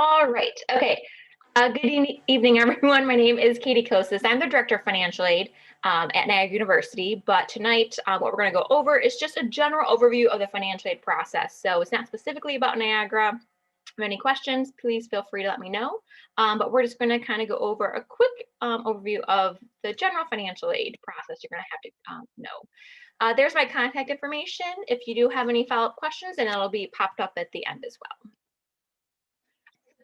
All right. Okay. Good evening, everyone. My name is Katie Kosis. I'm the Director of Financial Aid at Niagara University. But tonight, what we're going to go over is just a general overview of the financial aid process. So it's not specifically about Niagara. If you have any questions, please feel free to let me know. But we're just going to kind of go over a quick overview of the general financial aid process you're going to have to know. There's my contact information if you do have any follow-up questions, and it'll be popped up at the end as well.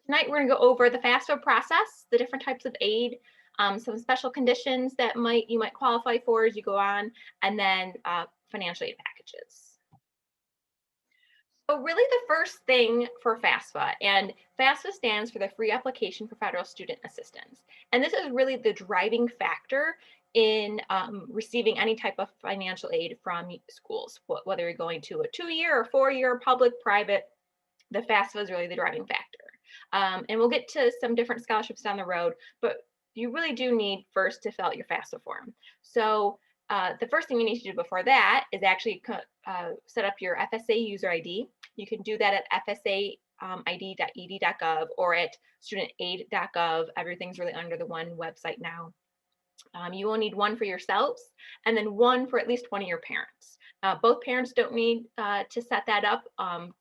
Tonight, we're going to go over the FAFSA process, the different types of aid, some special conditions that you might qualify for as you go on, and then financial aid packages. So really the first thing for FAFSA, and FAFSA stands for the Free Application for Federal Student Assistance. And this is really the driving factor in receiving any type of financial aid from schools, whether you're going to a 2-year or 4-year, public, private, the FAFSA is really the driving factor. And we'll get to some different scholarships down the road, but you really do need first to fill out your FAFSA form. So the first thing you need to do before that is actually set up your FSA user ID. You can do that at fsaid.ed.gov or at studentaid.gov. Everything's really under the one website now. You will need one for yourselves and then one for at least one of your parents. Both parents don't need to set that up,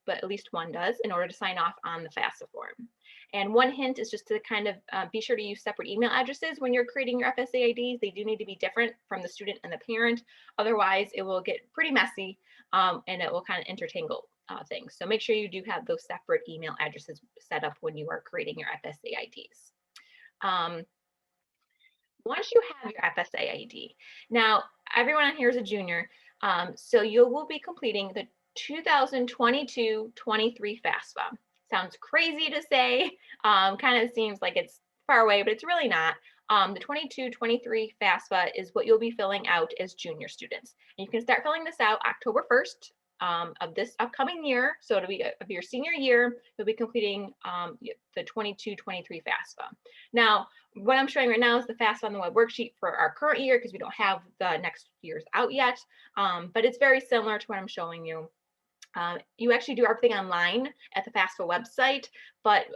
but at least one does in order to sign off on the FAFSA form. And one hint is just to kind of be sure to use separate email addresses when you're creating your FSA IDs. They do need to be different from the student and the parent. Otherwise, it will get pretty messy and it will kind of intertangle things. So make sure you do have those separate email addresses set up when you are creating your FSA IDs. Once you have your FSA ID, now everyone on here is a junior, so you will be completing the 2022-23 FAFSA. Sounds crazy to say, kind of seems like it's far away, but it's really not. The 22-23 FAFSA is what you'll be filling out as junior students. And you can start filling this out October 1st of this upcoming year. So it'll be of your senior year, you'll be completing the 22-23 FAFSA. Now, what I'm showing right now is the FAFSA on the web worksheet for our current year because we don't have the next year's out yet, but it's very similar to what I'm showing you. You actually do everything online at the FAFSA website, but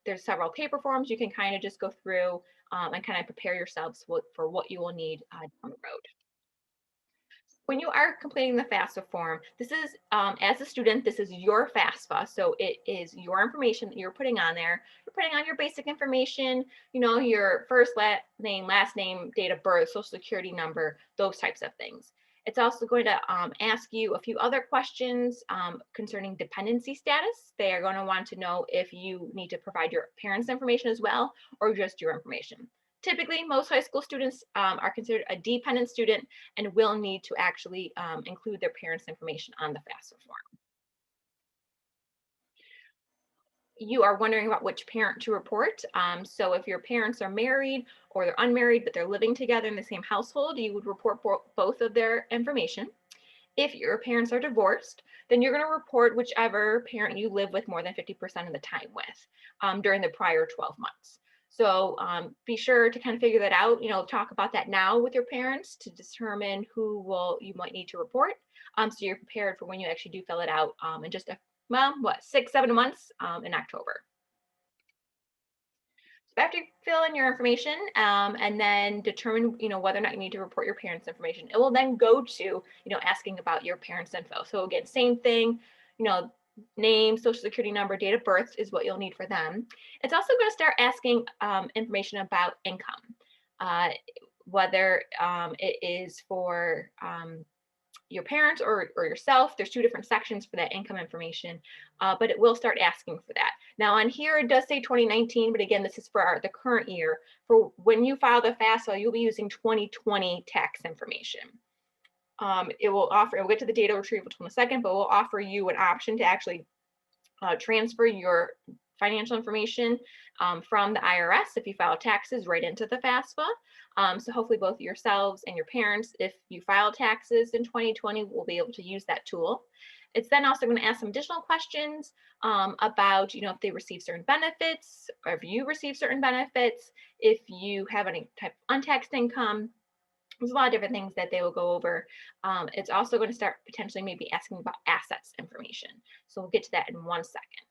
there's several paper forms you can kind of just go through and kind of prepare yourselves for what you will need down the road. When you are completing the FAFSA form, this is, as a student, this is your FAFSA. So it is your information that you're putting on there. You're putting on your basic information, you know, your first name, last name, date of birth, social security number, those types of things. It's also going to ask you a few other questions concerning dependency status. They are going to want to know if you need to provide your parents' information as well, or just your information. Typically, most high school students are considered a dependent student and will need to actually include their parents' information on the FAFSA form. You are wondering about which parent to report. So if your parents are married or they're unmarried, but they're living together in the same household, you would report both of their information. If your parents are divorced, then you're going to report whichever parent you live with more than 50% of the time with during the prior 12 months. So be sure to kind of figure that out, you know, talk about that now with your parents to determine who you might need to report. So you're prepared for when you actually do fill it out in just 6-7 months in October. So after you fill in your information and then determine, you know, whether or not you need to report your parents' information, it will then go to, you know, asking about your parents' info. So again, same thing, you know, name, social security number, date of birth is what you'll need for them. It's also going to start asking information about income, whether it is for your parents or yourself. There's two different sections for that income information, but it will start asking for that. Now on here, it does say 2019, but again, this is for the current year. For when you file the FAFSA, you'll be using 2020 tax information. We'll get to the data retrieval in a second, but we'll offer you an option to actually transfer your financial information from the IRS if you file taxes right into the FAFSA. So hopefully both yourselves and your parents, if you file taxes in 2020, will be able to use that tool. It's then also going to ask some additional questions about, you know, if they receive certain benefits, or if you receive certain benefits, if you have any type of untaxed income. There's a lot of different things that they will go over. It's also going to start potentially maybe asking about assets information. So we'll get to that in one second.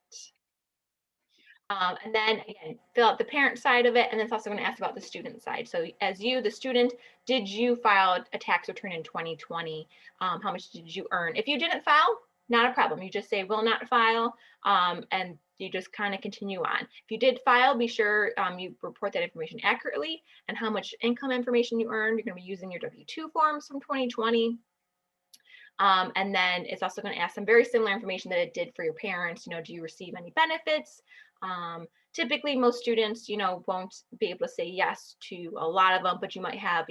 And then again, fill out the parent side of it, and then it's also going to ask about the student side. So as you, the student, did you file a tax return in 2020? How much did you earn? If you didn't file, not a problem. You just say will not file, and you just kind of continue on. If you did file, be sure you report that information accurately and how much income information you earned. You're going to be using your W-2 forms from 2020. And then it's also going to ask some very similar information that it did for your parents. Do you receive any benefits? Typically, most students, won't be able to say yes to a lot of them, but you might have,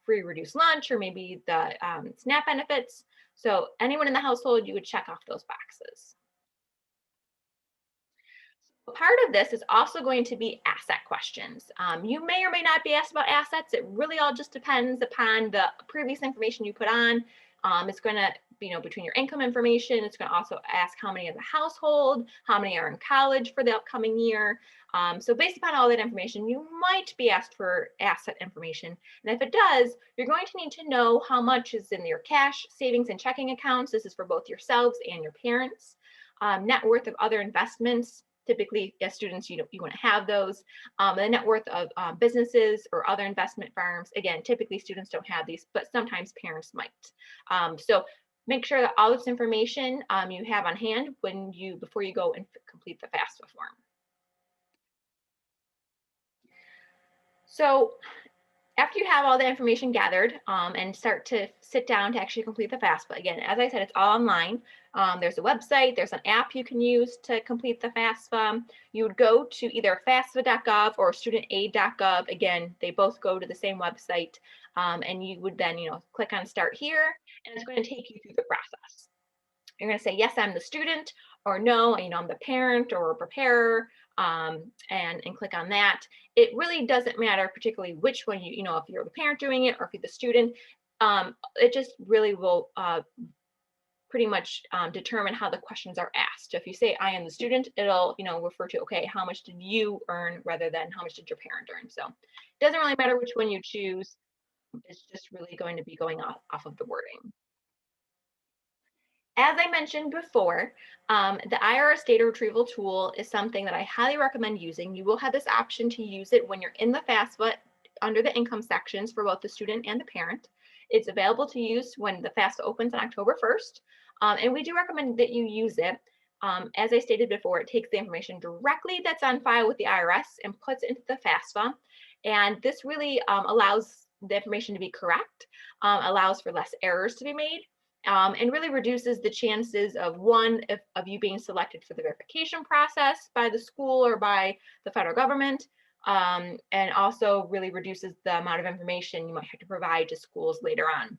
free reduced lunch or maybe the SNAP benefits. So anyone in the household, you would check off those boxes. Part of this is also going to be asset questions. You may or may not be asked about assets. It really all just depends upon the previous information you put on. It's going to, between your income information, it's going to also ask how many in the household, how many are in college for the upcoming year. So based upon all that information, you might be asked for asset information. And if it does, you're going to need to know how much is in your cash, savings, and checking accounts. This is for both yourselves and your parents. Net worth of other investments. Typically, as students, you want to have those. The net worth of businesses or other investment firms. Again, typically students don't have these, but sometimes parents might. So make sure that all this information you have on hand before you go and complete the FAFSA form. So after you have all the information gathered and start to sit down to actually complete the FAFSA, again, as I said, it's all online. There's a website, there's an app you can use to complete the FAFSA. You would go to either FAFSA.gov or studentaid.gov. Again, they both go to the same website. And you would then, click on start here, and it's going to take you through the process. You're going to say, yes, I'm the student, or no, I'm the parent or a preparer, and click on that. It really doesn't matter particularly which one if you're the parent doing it or if you're the student. It just really will pretty much determine how the questions are asked. So if you say I am the student, it'll refer to, okay, how much did you earn rather than how much did your parent earn. So it doesn't really matter which one you choose. It's just really going to be going off of the wording. As I mentioned before, the IRS data retrieval tool is something that I highly recommend using. You will have this option to use it when you're in the FAFSA under the income sections for both the student and the parent. It's available to use when the FAFSA opens on October 1st, and we do recommend that you use it. As I stated before, it takes the information directly that's on file with the IRS and puts it into the FAFSA, and this really allows the information to be correct, allows for less errors to be made, and really reduces the chances of of you being selected for the verification process by the school or by the federal government, and also really reduces the amount of information you might have to provide to schools later on.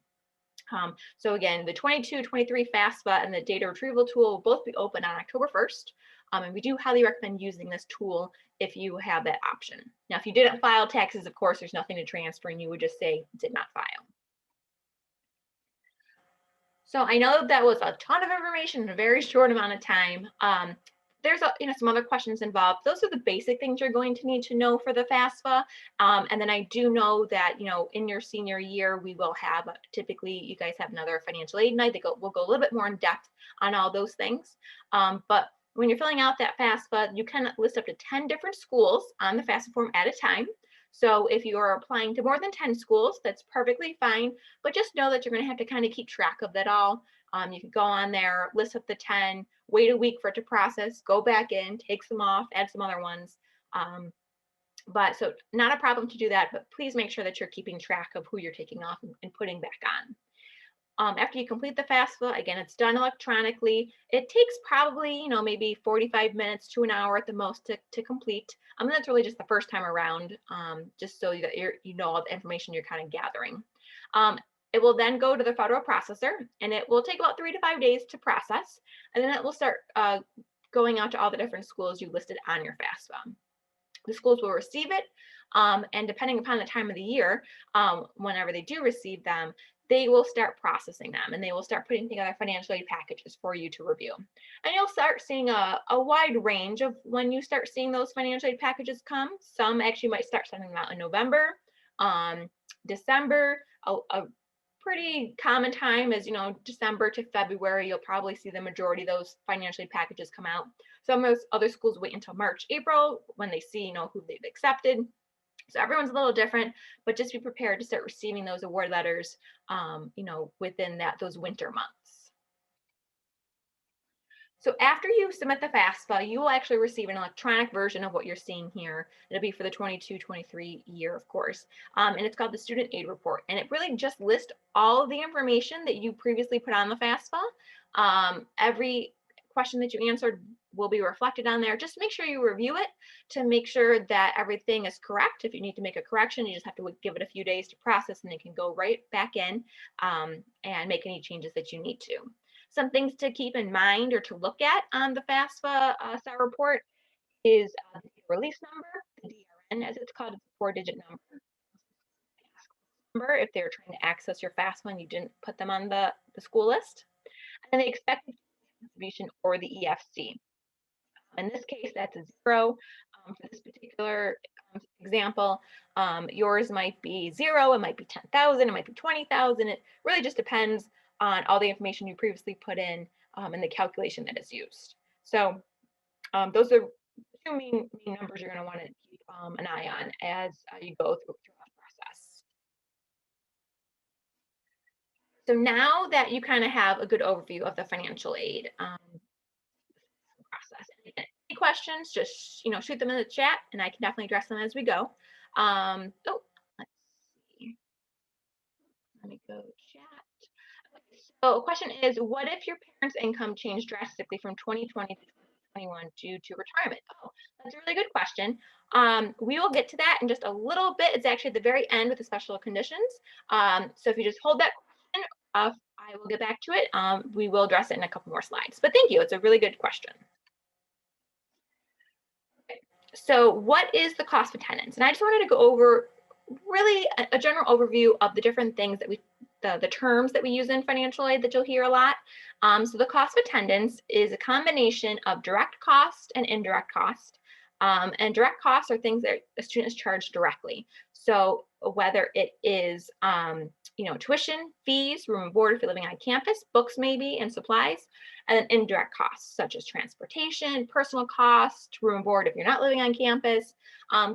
So again, the 22-23 FAFSA and the data retrieval tool will both be open on October 1st. And we do highly recommend using this tool if you have that option. Now, if you didn't file taxes, of course, there's nothing to transfer and you would just say did not file. So I know that was a ton of information in a very short amount of time. There's some other questions involved. Those are the basic things you're going to need to know for the FAFSA. And then I do know that in your senior year we will have typically you guys have another financial aid night. We'll go a little bit more in depth on all those things. But when you're filling out that FAFSA, you can list up to 10 different schools on the FAFSA form at a time. So if you are applying to more than 10 schools, that's perfectly fine. But just know that you're going to have to kind of keep track of that all. You can go on there, list up the 10, wait a week for it to process, go back in, take some off, add some other ones. But so not a problem to do that, but please make sure that you're keeping track of who you're taking off and putting back on. After you complete the FAFSA, again, it's done electronically. It takes probably, maybe 45 minutes to an hour at the most to complete. That's really just the first time around, just so that you know all the information you're kind of gathering. It will then go to the federal processor, and it will take about 3 to 5 days to process, and then it will start going out to all the different schools you listed on your FAFSA. The schools will receive it, and depending upon the time of the year, whenever they do receive them, they will start processing them and they will start putting together financial aid packages for you to review. And you'll start seeing a wide range of when you start seeing those financial aid packages come. Some actually might start sending them out in November, December, a pretty common time is, December to February. You'll probably see the majority of those financial aid packages come out. Some of those other schools wait until March, April when they see, who they've accepted. So everyone's a little different, but just be prepared to start receiving those award letters, within those winter months. So after you submit the FAFSA, you will actually receive an electronic version of what you're seeing here. It'll be for the 22-23 year, of course. And it's called the Student Aid Report. And it really just lists all of the information that you previously put on the FAFSA. Every question that you answered will be reflected on there. Just make sure you review it to make sure that everything is correct. If you need to make a correction, you just have to give it a few days to process, and it can go right back in and make any changes that you need to. Some things to keep in mind or to look at on the FAFSA SAR report is the release number, the DRN as it's called, it's a 4-digit number if they're trying to access your FAFSA and you didn't put them on the school list. And the expected contribution, or the EFC. In this case, that's a 0. For this particular example, yours might be 0, it might be 10,000, it might be 20,000. It really just depends on all the information you previously put in and the calculation that is used. So those are 2 main numbers you're going to want to keep an eye on as you go through the process. So now that you kind of have a good overview of the financial aid process, any questions, just shoot them in the chat, and I can definitely address them as we go. Let's see. Let me go chat. So a question is, what if your parents' income changed drastically from 2020 to 2021 due to retirement? Oh, that's a really good question. We will get to that in just a little bit. It's actually at the very end with the special conditions. So if you just hold that question, I will get back to it. We will address it in a couple more slides. But thank you. It's a really good question. Okay. So what is the cost of attendance? And I just wanted to go over really a general overview of the different things that the terms that we use in financial aid that you'll hear a lot. So the cost of attendance is a combination of direct cost and indirect cost. And direct costs are things that a student is charged directly. So whether it is, tuition, fees, room and board if you're living on campus, books maybe, and supplies, and then indirect costs such as transportation, personal cost, room and board if you're not living on campus.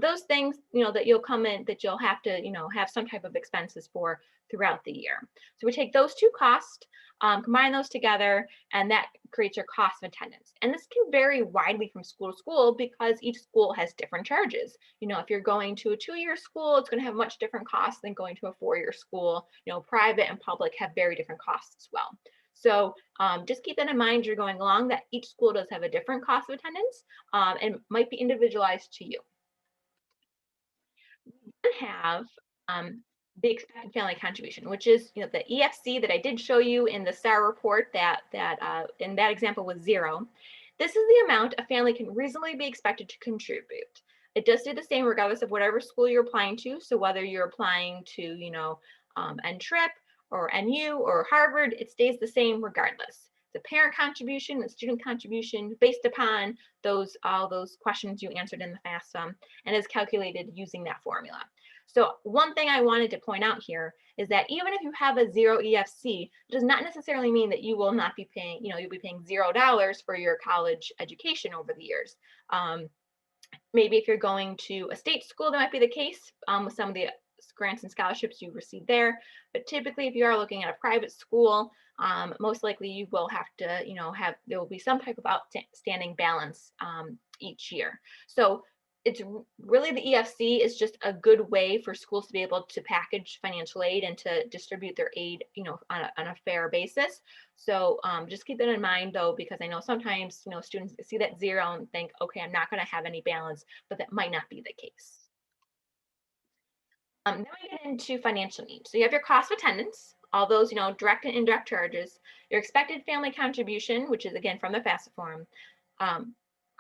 Those things, that you'll come in, that you'll have to, have some type of expenses for throughout the year. So we take those 2 costs, combine those together, and that creates your cost of attendance. And this can vary widely from school to school because each school has different charges. If you're going to a 2-year school, it's going to have much different costs than going to a 4-year school. Private and public have very different costs as well. So just keep that in mind as you're going along, that each school does have a different cost of attendance and might be individualized to you. We have the expected family contribution, which is the EFC that I did show you in the STAR report that in that example was 0. This is the amount a family can reasonably be expected to contribute. It does do the same regardless of whatever school you're applying to. So whether you're applying to NTRIP or NU or Harvard, it stays the same regardless. The parent contribution, the student contribution, based upon all those questions you answered in the FAFSA, and is calculated using that formula. So one thing I wanted to point out here is that even if you have a 0 EFC, it does not necessarily mean that you will not be paying, you'll be paying $0 for your college education over the years. Maybe if you're going to a state school, that might be the case with some of the grants and scholarships you receive there. But typically, if you are looking at a private school, most likely you will have to, there will be some type of outstanding balance each year. So it's really, the EFC is just a good way for schools to be able to package financial aid and to distribute their aid, on a fair basis. So just keep that in mind though, because I know sometimes, students see that 0 and think, okay, I'm not going to have any balance, but that might not be the case. Then we get into financial needs. So you have your cost of attendance, all those, direct and indirect charges, your expected family contribution, which is again from the FAFSA form,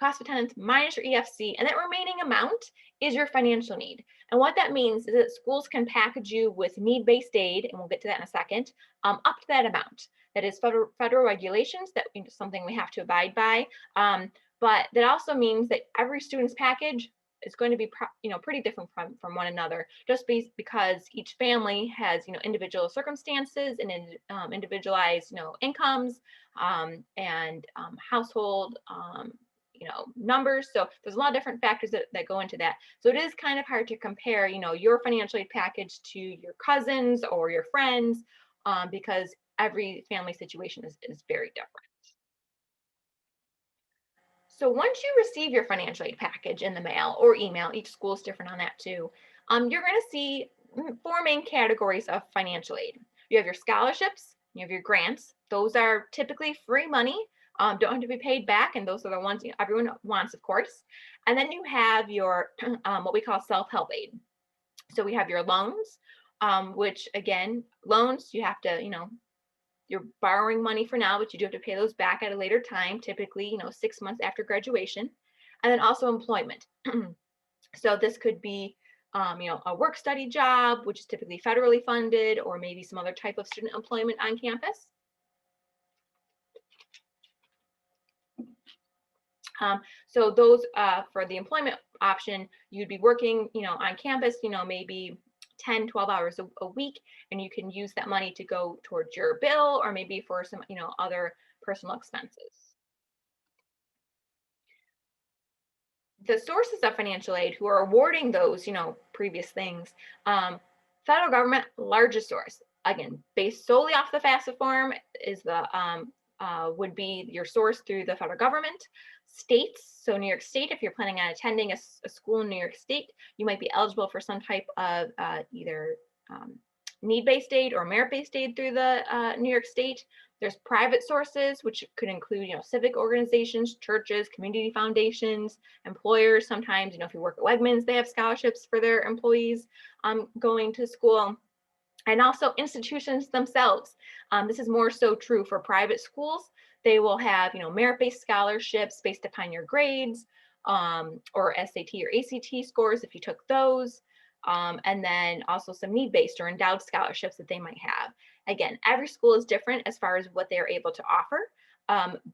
cost of attendance minus your EFC, and that remaining amount is your financial need. And what that means is that schools can package you with need-based aid, and we'll get to that in a second, up to that amount. That is federal regulations, that is something we have to abide by. But that also means that every student's package is going to be pretty different from one another, just because each family has individual circumstances and individualized incomes, and household numbers. So there's a lot of different factors that go into that. So it is kind of hard to compare your financial aid package to your cousins or your friends, because every family situation is very different. So once you receive your financial aid package in the mail or email, each school is different on that too, you're going to see four main categories of financial aid. You have your scholarships, you have your grants. Those are typically free money, don't have to be paid back, and those are the ones everyone wants, of course. And then you have your what we call self-help aid. So we have your loans, which again, loans, you have to, you're borrowing money for now, but you do have to pay those back at a later time, typically, 6 months after graduation. And then also employment. So this could be, a work study job, which is typically federally funded, or maybe some other type of student employment on campus. So those, for the employment option, you'd be working, on campus, maybe 10, 12 hours a week, and you can use that money to go towards your bill or maybe for some, other personal expenses. The sources of financial aid who are awarding those, previous things, federal government, largest source, again, based solely off the FAFSA form, is the would be your source through the federal government. States, so New York State, if you're planning on attending a school in New York State, you might be eligible for some type of either need-based aid or merit-based aid through the New York State. There's private sources, which could include, civic organizations, churches, community foundations, employers. Sometimes, if you work at Wegmans, they have scholarships for their employees going to school. And also institutions themselves. This is more so true for private schools. They will have, merit-based scholarships based upon your grades, or SAT or ACT scores if you took those. And then also some need-based or endowed scholarships that they might have. Again, every school is different as far as what they're able to offer,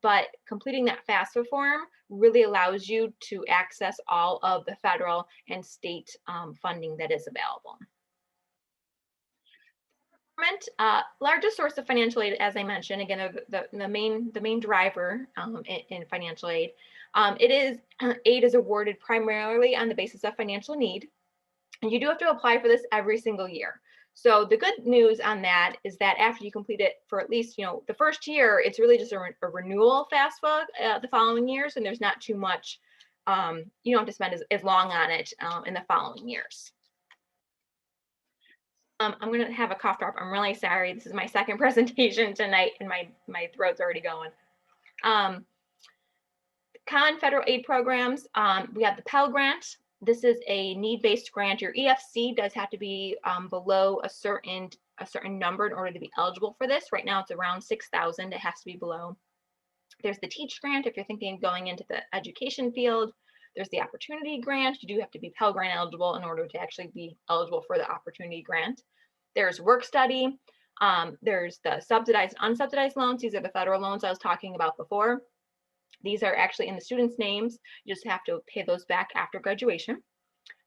but completing that FAFSA form really allows you to access all of the federal and state funding that is available. Largest source of financial aid, as I mentioned, again, the main driver in financial aid. Aid is awarded primarily on the basis of financial need. And you do have to apply for this every single year. So the good news on that is that after you complete it for at least, the first year, it's really just a renewal FAFSA the following years, and there's not too much, you don't have to spend as long on it in the following years. I'm going to have a cough drop. I'm really sorry. This is my second presentation tonight, and my throat's already going. Common federal aid programs, we have the Pell Grant. This is a need-based grant. Your EFC does have to be below a certain number in order to be eligible for this. Right now, it's around 6,000. It has to be below. There's the Teach Grant if you're thinking of going into the education field. There's the Opportunity Grant. You do have to be Pell Grant eligible in order to actually be eligible for the Opportunity Grant. There's Work Study. There's the subsidized, unsubsidized loans. These are the federal loans I was talking about before. These are actually in the students' names. You just have to pay those back after graduation.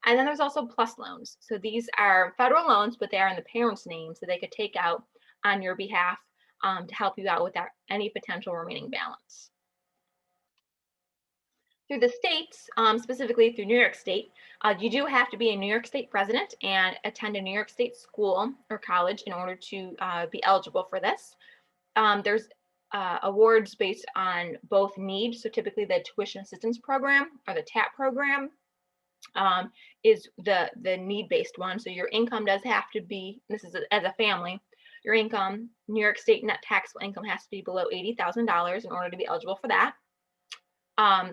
And then there's also PLUS loans. So these are federal loans, but they are in the parents' name, so they could take out on your behalf to help you out with any potential remaining balance. Through the states, specifically through New York State, you do have to be a New York State resident and attend a New York State school or college in order to be eligible for this. There's awards based on both need. So typically the tuition assistance program or the TAP program is the need-based one. So your income does have to be, this is as a family, your income, New York State net taxable income has to be below $80,000 in order to be eligible for that.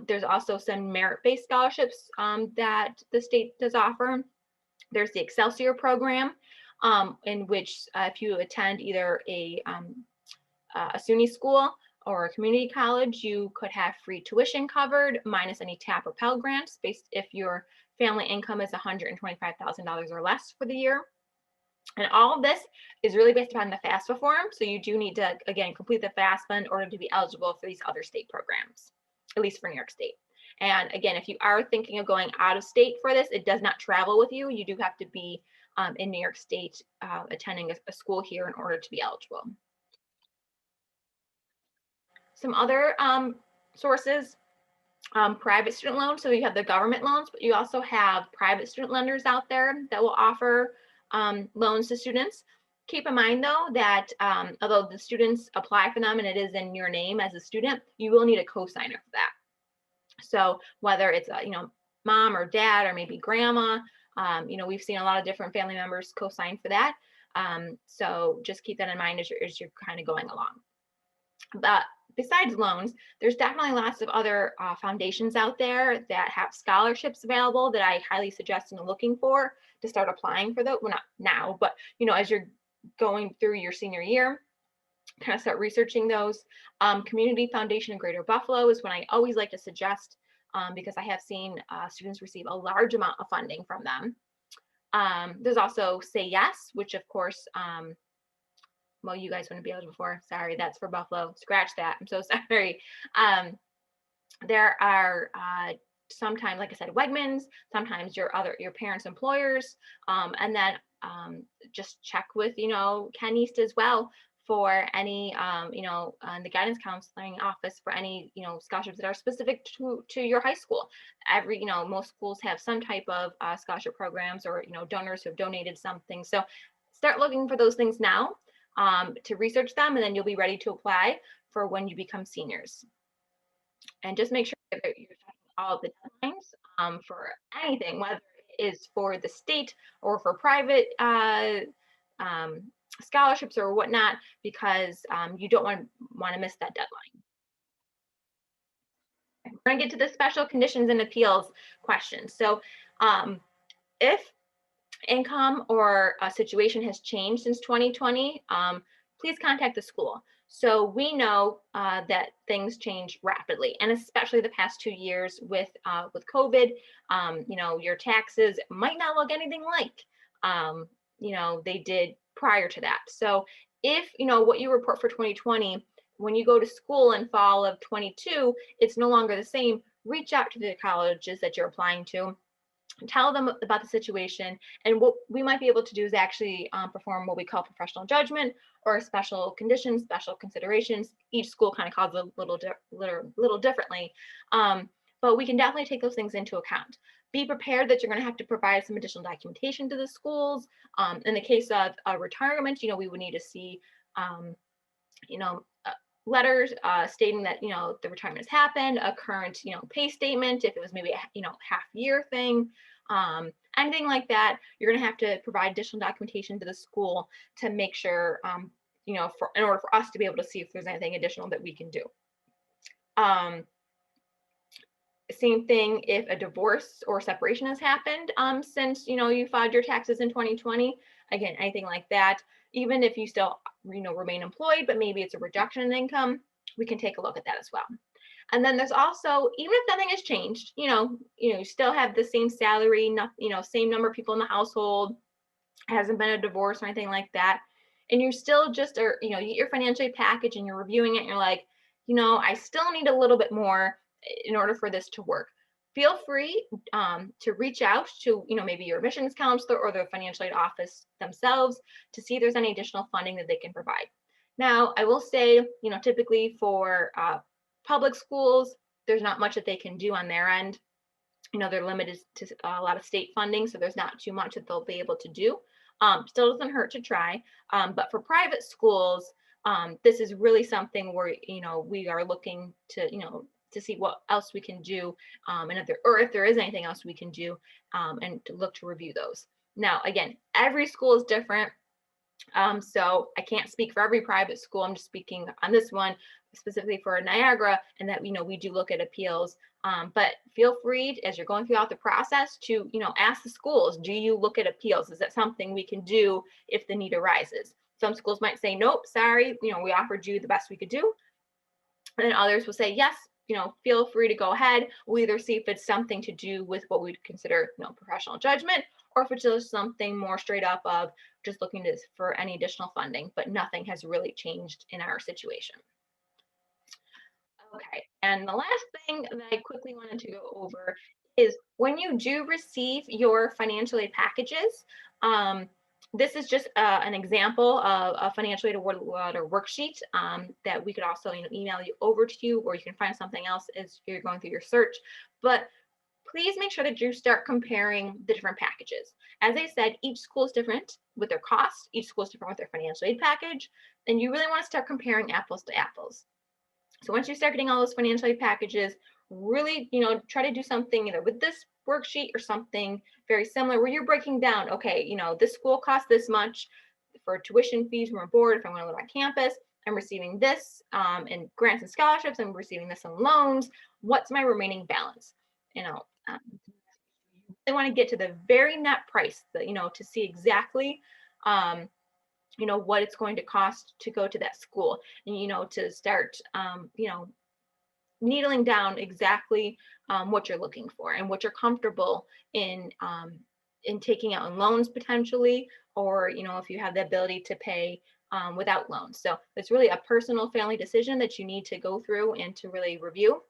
There's also some merit-based scholarships that the state does offer. There's the Excelsior program, in which if you attend either a SUNY school or a community college, you could have free tuition covered minus any TAP or Pell grants based if your family income is $125,000 or less for the year. And all of this is really based upon the FAFSA form. So you do need to, again, complete the FAFSA in order to be eligible for these other state programs, at least for New York State. And again, if you are thinking of going out of state for this, it does not travel with you. You do have to be in New York State attending a school here in order to be eligible. Some other sources, private student loans. So you have the government loans, but you also have private student lenders out there that will offer loans to students. Keep in mind though that although the students apply for them and it is in your name as a student, you will need a cosigner for that. So whether it's mom or dad or maybe grandma, we've seen a lot of different family members co-sign for that. So just keep that in mind as you're kind of going along. But besides loans, there's definitely lots of other foundations out there that have scholarships available that I highly suggest looking for to start applying for those. Well, not now, but as you're going through your senior year, kind of start researching those. Community Foundation in Greater Buffalo is one I always like to suggest because I have seen students receive a large amount of funding from them. There's also Say Yes, which of course, well, you guys wouldn't be eligible for. Sorry, that's for Buffalo. Scratch that. I'm so sorry. There are sometimes, like I said, Wegmans, sometimes your parents' employers, and then just check with Ken East as well for any the guidance counseling office for any scholarships that are specific to your high school. Most schools have some type of scholarship programs or donors who have donated something. So start looking for those things now to research them, and then you'll be ready to apply for when you become seniors. And just make sure that you're checking all the deadlines for anything, whether it is for the state or for private scholarships or whatnot, because you don't want to miss that deadline. We're going to get to the special conditions and appeals questions. So if income or a situation has changed since 2020, please contact the school. So we know that things change rapidly, and especially the past 2 years with COVID. Your taxes might not look anything like they did prior to that. So if what you report for 2020, when you go to school in fall of 22, it's no longer the same. Reach out to the colleges that you're applying to, tell them about the situation, and what we might be able to do is actually perform what we call professional judgment or special conditions, special considerations. Each school kind of calls it a little differently, but we can definitely take those things into account. Be prepared that you're going to have to provide some additional documentation to the schools. In the case of retirement, we would need to see letters stating that the retirement has happened, a current pay statement if it was maybe a half year thing, anything like that. You're going to have to provide additional documentation to the school to make sure in order for us to be able to see if there's anything additional that we can do. Same thing if a divorce or separation has happened since you filed your taxes in 2020. Again, anything like that, even if you still remain employed, but maybe it's a reduction in income, we can take a look at that as well. And then there's also, even if nothing has changed, you still have the same salary, same number of people in the household, hasn't been a divorce or anything like that, and you still just are, you get your financial aid package and you're reviewing it and you're like, I still need a little bit more in order for this to work. Feel free to reach out to maybe your admissions counselor or the financial aid office themselves to see if there's any additional funding that they can provide. Now, I will say, typically for public schools, there's not much that they can do on their end. They're limited to a lot of state funding, so there's not too much that they'll be able to do. Still doesn't hurt to try. But for private schools, this is really something where we are looking to see what else we can do, and if there is anything else we can do, and to look to review those. Now, again, every school is different. So I can't speak for every private school. I'm just speaking on this one specifically for Niagara, and that we do look at appeals. But feel free as you're going throughout the process to ask the schools, do you look at appeals? Is that something we can do if the need arises? Some schools might say, nope, sorry, we offered you the best we could do. And then others will say, yes, feel free to go ahead. We'll either see if it's something to do with what we'd consider professional judgment, or if it's just something more straight up of just looking for any additional funding, but nothing has really changed in our situation. Okay, and the last thing that I quickly quickly wanted to go over is when you do receive your financial aid packages, this is just an example of a financial aid award letter worksheet that we could also email you over to you, or you can find something else as you're going through your search. But please make sure that you start comparing the different packages. As I said, each school is different with their costs, each school is different with their financial aid package, and you really want to start comparing apples to apples. So once you start getting all those financial aid packages, really, try to do something either with this worksheet or something very similar where you're breaking down, okay, this school costs this much for tuition fees from a board. If I want to live on campus, I'm receiving this in grants and scholarships. I'm receiving this in loans. What's my remaining balance? They want to get to the very net price that, to see exactly, what it's going to cost to go to that school, and, to start, needling down exactly what you're looking for and what you're comfortable in taking out in loans potentially, or if you have the ability to pay without loans. So it's really a personal family decision that you need to go through and to really review.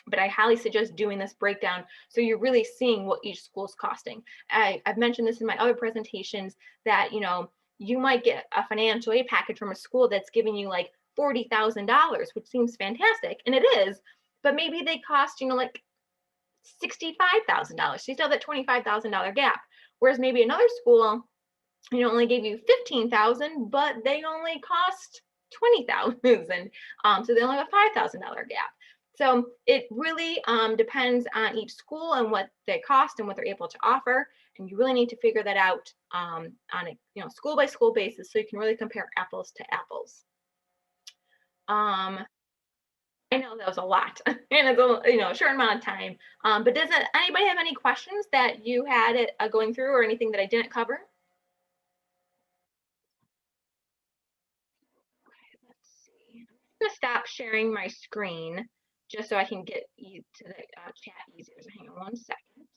But I highly suggest doing this breakdown so you're really seeing what each school is costing. I've mentioned this in my other presentations that you might get a financial aid package from a school that's giving you like $40,000, which seems fantastic, and it is, but maybe they cost like $65,000. So you still have that $25,000 gap. Whereas maybe another school, only gave you $15,000, but they only cost $20,000. So they only have a $5,000 gap. So it really depends on each school and what they cost and what they're able to offer. And you really need to figure that out on a school by school basis so you can really compare apples to apples. I know that was a lot, and it's a short amount of time. But does anybody have any questions that you had going through, or anything that I didn't cover? Let's see. I'm gonna stop sharing my screen just so I can get you to the chat easier. So hang on one second.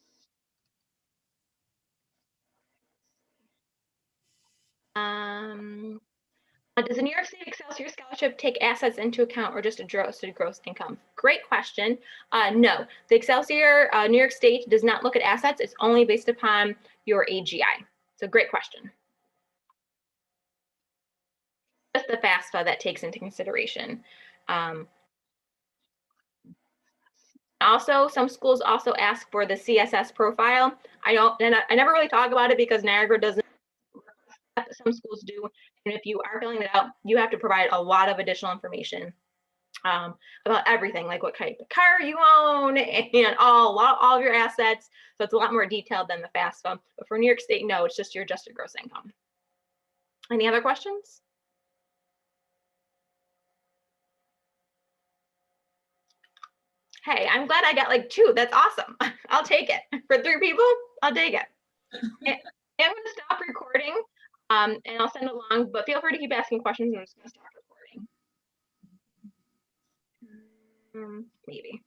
Does the New York State Excelsior Scholarship take assets into account or just adjusted gross income? Great question. No, the Excelsior New York State does not look at assets. It's only based upon your AGI. So great question. Just the FAFSA that takes into consideration. Also, some schools also ask for the CSS profile. I never really talk about it because Niagara doesn't. Some schools do, and if you are filling it out, you have to provide a lot of additional information about everything, like what type of car you own and all of your assets. So it's a lot more detailed than the FAFSA. But for New York State, no, it's just your adjusted gross income. Any other questions? Hey, I'm glad I got like 2. That's awesome. I'll take it. For 3 people, I'll take it. And I'm going to stop recording and I'll send along, but feel free to keep asking questions. I'm just going to stop recording. Maybe.